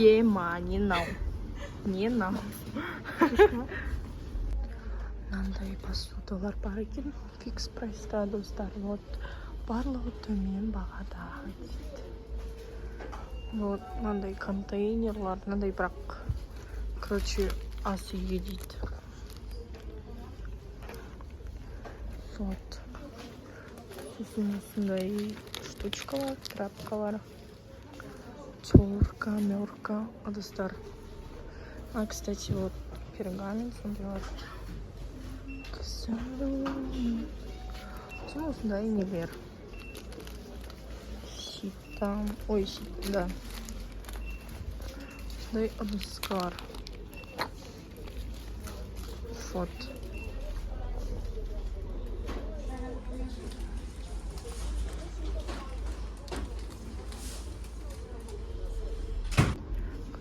Ема, не нау. Не нау. Мынандай посудалар бар екен. Фикс прайста, достар. Вот барлығы төмен бағада дейді. Вот мынандай контейнерлар, мынандай бірақ, короче, ас үйге дейді. Вот. Сосын осындай штучкалар, трапкалар. Терка, мёрка, достар. А, кстати, вот пергамент сондайлар. Осындай нелер. Сита. Ой, сита, да. Осындай ыдыскалар. Вот.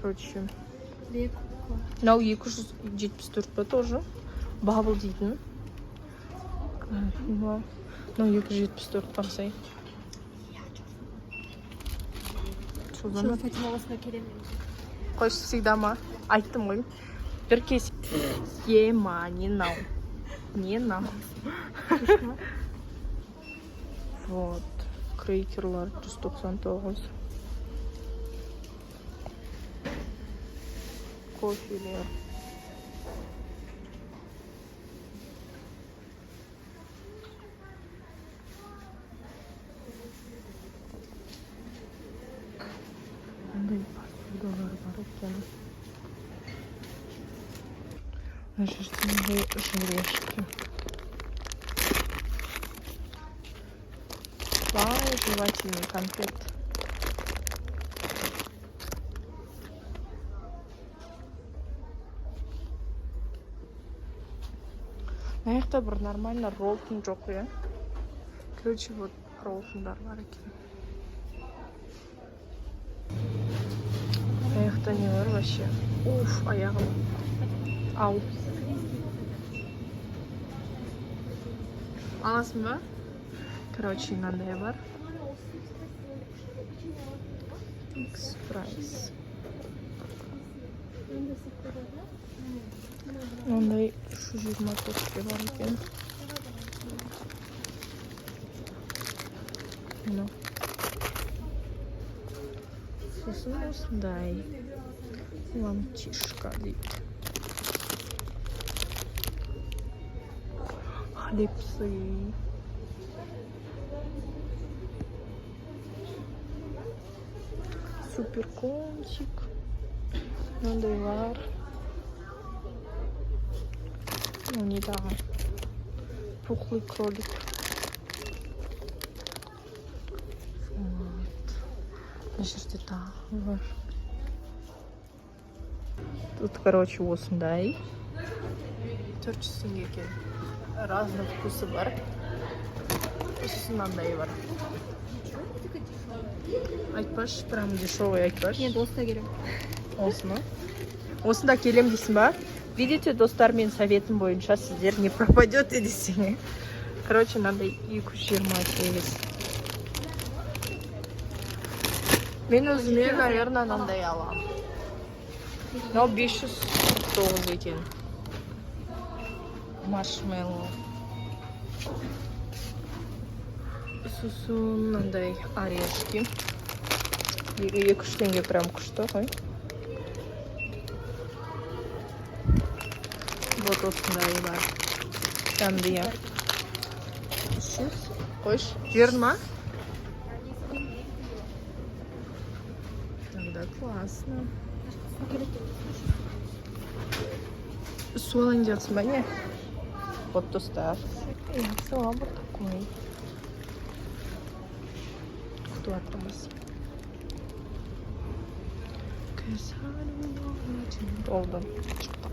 Короче, мынау 274 па тоже. Бабл дейтін. Мынау 274 қарсай. Что, Фатима осына келемін? Қойшы всегда ма? Айттым ғой. Bir кес. Ема, не нау. Не нау. Вот. Крекерлар 199. Кофелер. Мындай посудалар бар екен. Мына жерде мындай желешки. Бай, жевательный конфет. Мына жақта бір нормально роллтон жоқ, иә? Короче, вот роллтондар бар екен. Мына жақта не бар вообще? Уф, аяғым. Ау. Аласың ба? Короче, мынандай бар. X-Price. Мындай 124 бар екен. Мына. Сосын осындай ламтишка дейді. Хлебцы. Суперкончик. Мынандайлар. Ну, не да. Пухлый кролик. Вот. Мына жерде тағы бар. Тут, короче, осындай. 400 теңге екен. Разный вкусы бар. Сосын мынандай бар. Айтпаш, прям дешевый айтпаш. Нет, осына келем. Осыны. Осында келем дейсің ба? Видите, достар, мен советім бойынша сіздер не пропадете десең. Короче, мынандай 228. Мен өзіме, наверное, мынандай аламын. Но 549 екен. Маршмеллоу. Сосын мынандай орешки. 2-3 теңге прям күшті ғой. Вот осындай бар. Тәмбия. 300. Қойш, жерін ма? Тогда классно. Су алайын жатсың ба, не? Вот достар. Я взяла вот такой. Күтіп атырмыз. Болды. Шықты.